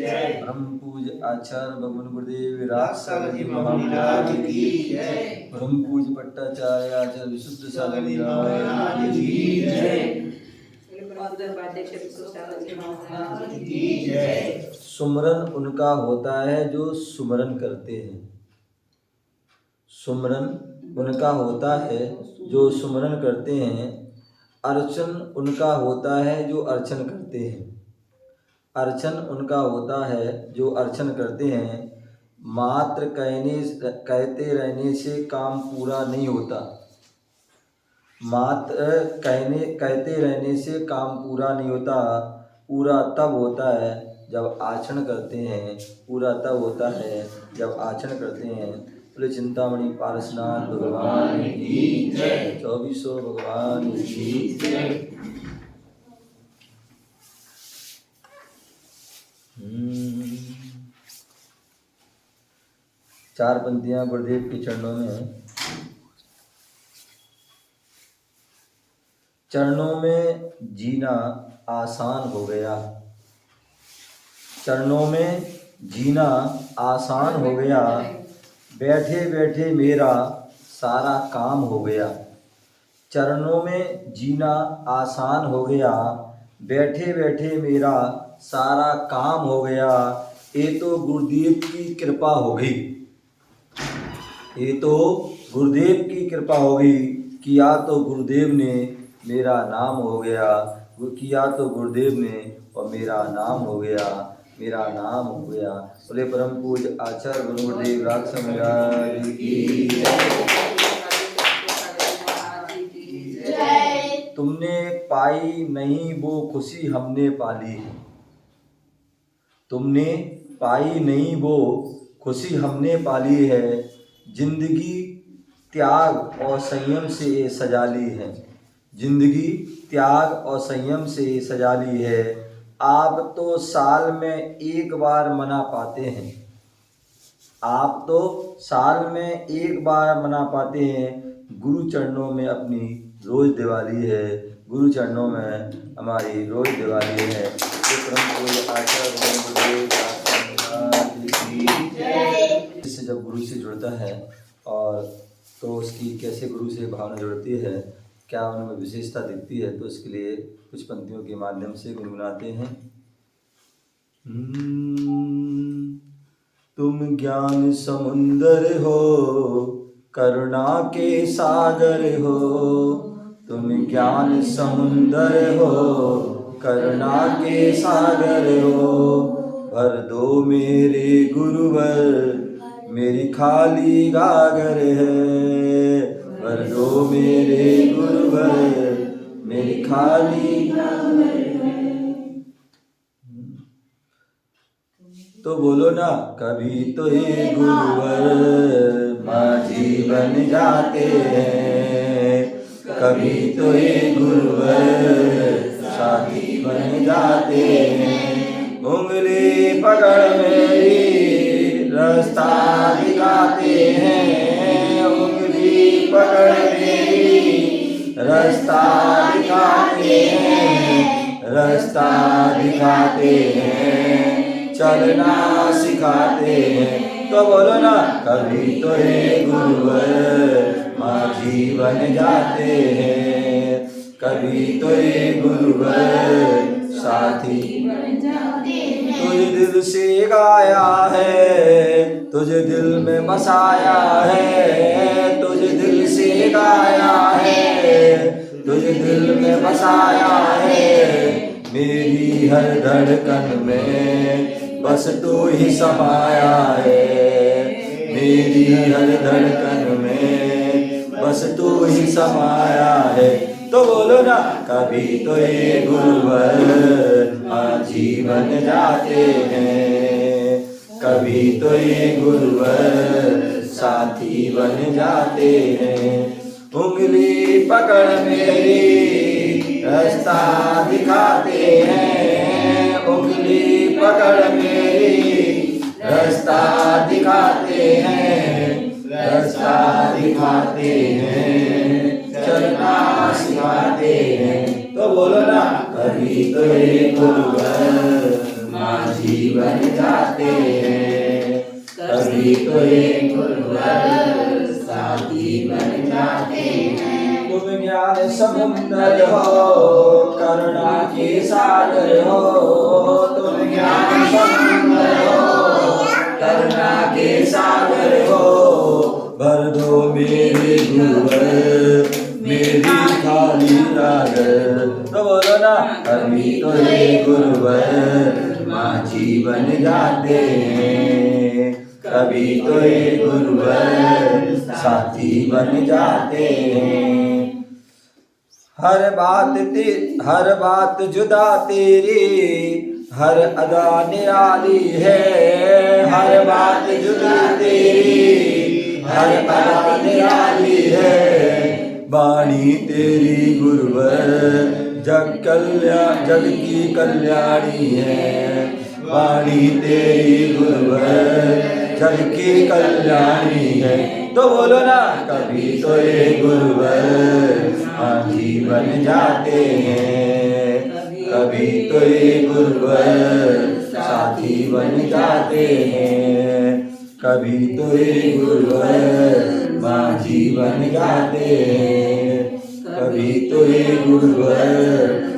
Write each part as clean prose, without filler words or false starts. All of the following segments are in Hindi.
ब्रह्म पूज आचार्य भगवान गुरुदेव राजसागर जी महाराज की जय। ब्रह्म पूज भट्टाचार्य आचार्य विशुद्ध सागर महाराज की जय। सुमरन उनका होता है जो सुमरन करते हैं। सुमरन उनका होता है जो सुमरन करते हैं। अर्चन उनका होता है जो अर्चन करते हैं। अर्चन उनका होता है जो अर्चन करते हैं। मात्र कहते रहने से काम पूरा नहीं होता। मात्र कहते रहने से काम पूरा नहीं होता। पूरा तब होता है जब आचरण करते हैं। पूरा तब होता है जब आचरण करते हैं। बोले चिंतामणि पारसनाथ भगवान की जय। 2400 भगवान की जय। चार पंक्तियां गुरुदेव के चरणों में हैं। चरणों में जीना आसान हो गया। चरणों में जीना आसान हो गया। बैठे बैठे मेरा सारा काम हो गया। चरणों में जीना आसान हो गया। बैठे बैठे मेरा सारा काम हो गया। ये तो गुरुदेव की कृपा हो गई। ये तो गुरुदेव की कृपा हो गई। किया तो गुरुदेव ने मेरा नाम हो गया। किया तो गुरुदेव ने और मेरा नाम हो गया। मेरा नाम हो गया। बोले परम पूज्य आचार्य गुरुदेव राजसागर महाराज की जय। तुमने पाई नहीं वो खुशी हमने पाली है। तुमने पाई नहीं वो खुशी हमने पाली है। जिंदगी त्याग और संयम से सजा ली है। जिंदगी त्याग और संयम से सजा ली है। आप तो साल में एक बार मना पाते हैं। आप तो साल में एक बार मना पाते हैं। गुरु चरणों में अपनी रोज दिवाली है। गुरु चरणों में हमारी रोज दिवाली है। इससे जब गुरु से जुड़ता है और तो उसकी कैसे गुरु से भावना जुड़ती है, क्या उनमें विशेषता दिखती है, तो इसके लिए कुछ पंक्तियों के माध्यम से गुनगुनाते हैं। तुम ज्ञान समुंदर हो, करुणा के सागर हो। तुम ज्ञान समुंदर हो, करुणा के सागर हो। भर दो मेरे गुरुवर, मेरी खाली गागर है। भर दो मेरे गुरुवर, मेरी खाली गागर है। तो बोलो ना, कभी तो ये गुरुवर माझी बन जाते हैं। कभी तो ये गुरुवर साथी बन जाते हैं। उंगली पकड़ मेरी रास्ता दिखाते हैं। उंगली पकड़ मेरी रास्ता दिखाते हैं। रास्ता दिखाते हैं, चलना सिखाते हैं। तो बोलो ना, कभी तो ये गुरुवर माझी बन जाते हैं। कभी तो ये गुरुवर साथी बन जाते हैं। तुझे दिल से गाया है, तुझे दिल में बसाया है। तुझे दिल से गाया है, तुझे दिल में बसाया है। मेरी हर धड़कन में बस तू ही समाया है। मेरी हर धड़कन में बस तू ही समाया है। तो बोलो ना, कभी तो ये गुरुवर माझी बन जाते हैं। कभी तो ये गुरुवर साथी बन जाते हैं। उंगली पकड़ मेरी रास्ता दिखाते हैं। उंगली पकड़ मेरी रास्ता दिखाते हैं। रास्ता दिखाते हैं, चलना सिखाते हैं। तो बोलो ना, कभी तो ये गुरुवर माझी माझी बन जाते हैं। कभी तो एक गुरुवर साथी बन जाते हैं। तुम ज्ञान समुंदर हो, करुणा के सागर हो। तुम ज्ञान समुंदर हो, करुणा के सागर हो। भर दो मेरे गुरुवर मेरी थाली लागर। तो बोलो ना, कभी तो ये गुरुवर माझी बन जाते हैं। कभी तो ये गुरुवर साथी बन जाते हैं। हर बात जुदा तेरी, हर अदा निराली है। हर बात जुदा तेरी, हर अदा निराली है। वाणी तेरी गुरुवर जग की कल्याणी है। वाणी तेरी गुरुवर जग की कल्याणी है। तो बोलो ना, कभी तो ये गुरुवर माझी बन जाते हैं। कभी तो ये गुरुवर साथी बन जाते हैं। कभी तो ये गुरुवर माझी बन जाते हैं। कभी तो ये गुरुवर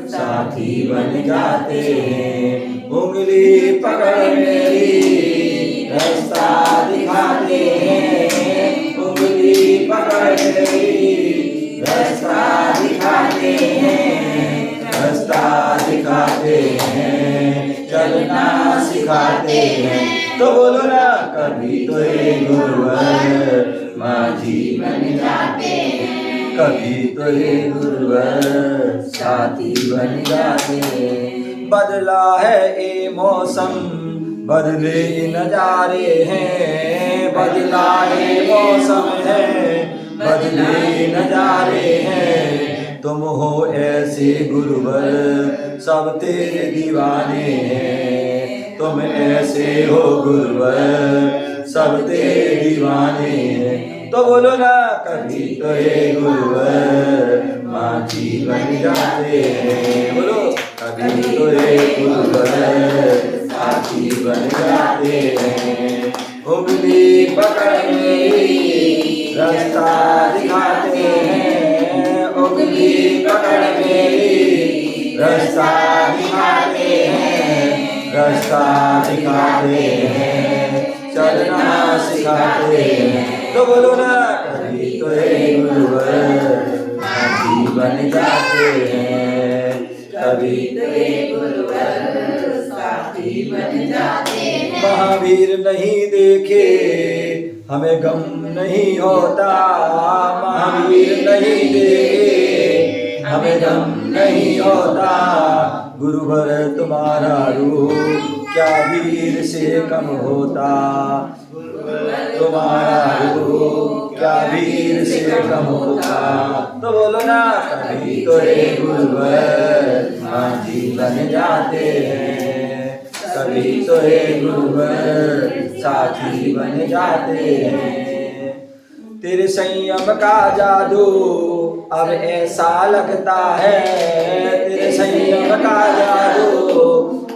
साथी बन जाते हैं। उंगली पकड़ मेरी रास्ता दिखाते हैं। उंगली पकड़ मेरी रास्ता दिखाते हैं। रास्ता दिखाते हैं, चलना सिखाते हैं। तो बोलो ना, कभी तो ये गुरुवर माझी बन जाते हैं। कभी तो ये गुरुवर साथी बन जाते हैं। बदला है ये मौसम, बदले नजारे हैं। बदला ये मौसम है, बदले नजारे हैं। तुम हो ऐसे गुरुवर सब तेरे दीवाने हैं। तुम ऐसे हो गुरुवर सब तेरे दीवाने हैं। तो बोलो ना, कभी तो ये गुरुवर माझी बन जाते हैं। बोलो, कभी तो ये गुरुवर साथी बन जाते हैं। उंगली पकड़ मेरी रास्ता दिखाते हैं। उंगली पकड़ मेरी रास्ता दिखाते हैं। रास्ता दिखाते हैं, चलना सिखाते हैं। तो बोलो ना, कभी तो ये गुरुवर माझी बन जाते हैं। कभी तो ये गुरुवर साथी बन जाते हैं। महावीर नहीं देखे हमें गम नहीं होता। महावीर नहीं देखे हमें गम नहीं होता। गुरुवर तुम्हारा रूप क्या वीर से कम होता। तुम्हारा रूप क्या वीर से कम होता। तो बोलो ना, कभी तो ये गुरुवर माझी बन जाते हैं। कभी तो ये गुरुवर साथी बन जाते हैं। तेरे संयम का जादू अब ऐसा लगता है। तेरे संयम का जादू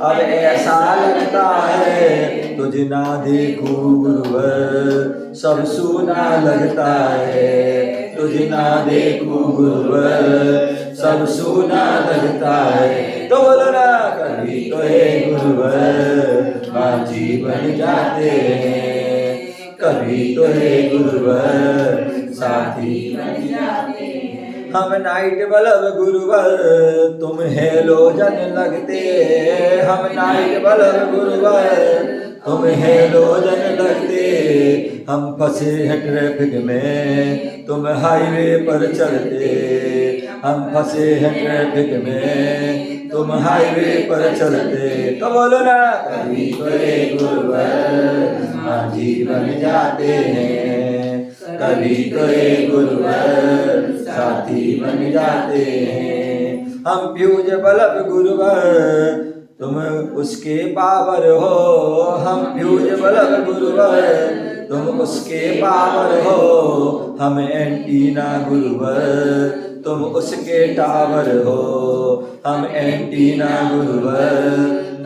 अब ऐसा लगता है। तुझे ना देखूं गुरुवर सब सूना लगता है। तुझे ना देखूं गुरुवर सब सूना लगता है। तो बोलो ना, कभी तो ये गुरुवर माझी बन जाते हैं। कभी तो ये गुरुवर साथी बन जाते हैं। हम नाइट बल्ब गुरुवर तुम हेलोजन लगते। हम नाइट बल्ब गुरुवर तुम हेलोजन लगते। हम फंसे हैं ट्रैफिक में तुम हाईवे पर चलते। हम फंसे हैं ट्रैफिक में तुम हाईवे पर चलते। तो बोलो ना, कभी तो ये गुरुवर माझी बन जाते हैं। कभी तो ये गुरुवर साथी बन जाते हैं। हम फ्यूज बल्ब गुरुवर तुम उसके पावर हो। हम फ्यूज बल्ब गुरुवर तुम उसके पावर हो। हम एंटीना गुरुवर तुम उसके टावर हो। हम एंटीना गुरुवर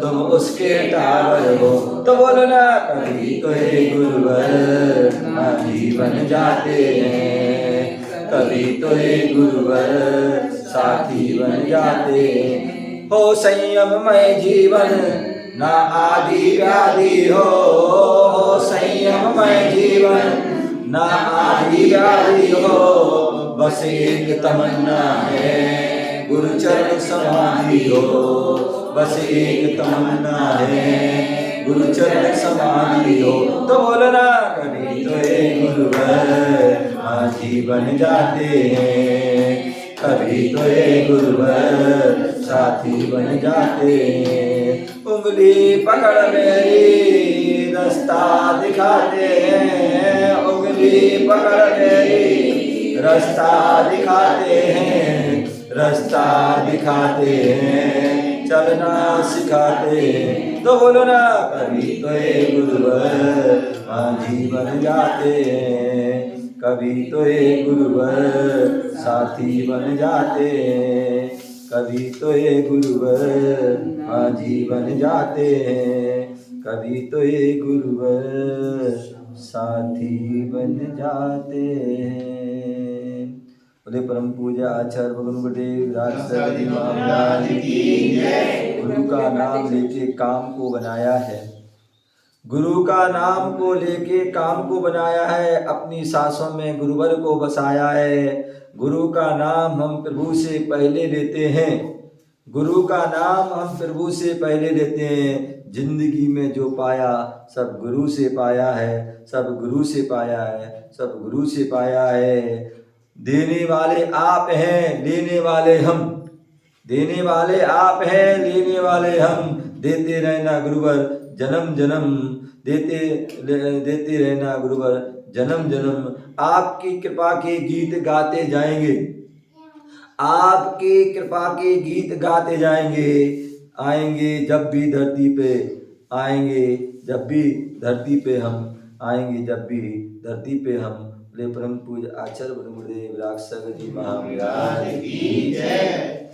तुम उसके टावर हो। तो बोलो ना, कभी तो ये गुरुवर साथी बन जाते हैं, कभी तो ये गुरुवर साथी बन जाते हैं। हो संयममय जीवन ना आदि व्याधि हो, संयममय जीवन ना आदि व्याधि हो, बस एक तमन्ना है गुरु चरण समाधि हो, बस एक तमन्ना है गुरु चरण समाधि हो। तो बोलो ना, कभी तो ये गुरुवर माझी बन जाते हैं, कभी तो ये गुरुवर साथी बन जाते हैं। उंगली पकड़ मेरी रास्ता दिखाते हैं, उंगली पकड़ मेरी रास्ता दिखाते हैं, रास्ता दिखाते हैं, चलना सिखाते हैं। तो बोलो ना, कभी तो ये गुरुवर माझी बन जाते हैं, कभी तो ये गुरुवर साथी बन जाते हैं, कभी तो ये गुरुवर माझी बन जाते हैं, कभी तो ये गुरुवर साथी बन जाते हैं। बोले परम पूज्य आचार्य भगवान महाराज की जय। गुरु का नाम लेके काम को बनाया है, गुरु का नाम को लेके काम को बनाया है, अपनी सांसों में गुरुवर को बसाया है। गुरु का नाम हम प्रभु से पहले लेते हैं, गुरु का नाम हम प्रभु से पहले लेते हैं। जिंदगी में जो पाया सब गुरु से पाया है, सब गुरु से पाया है, सब गुरु से पाया है। देने वाले आप हैं, लेने वाले हम, देने वाले आप हैं, लेने वाले हम। देते रहना गुरुवर जन्म जन्म, देते रहना गुरुवर जन्म जन्म। आपकी कृपा के गीत गाते जाएंगे, आपकी कृपा के गीत गाते जाएंगे। आएंगे जब भी धरती पे, आएंगे जब भी धरती पे हम, आएंगे जब भी धरती पे हम। परम पूज्य आचार्य गुरुदेव राज जी महाराज की जय।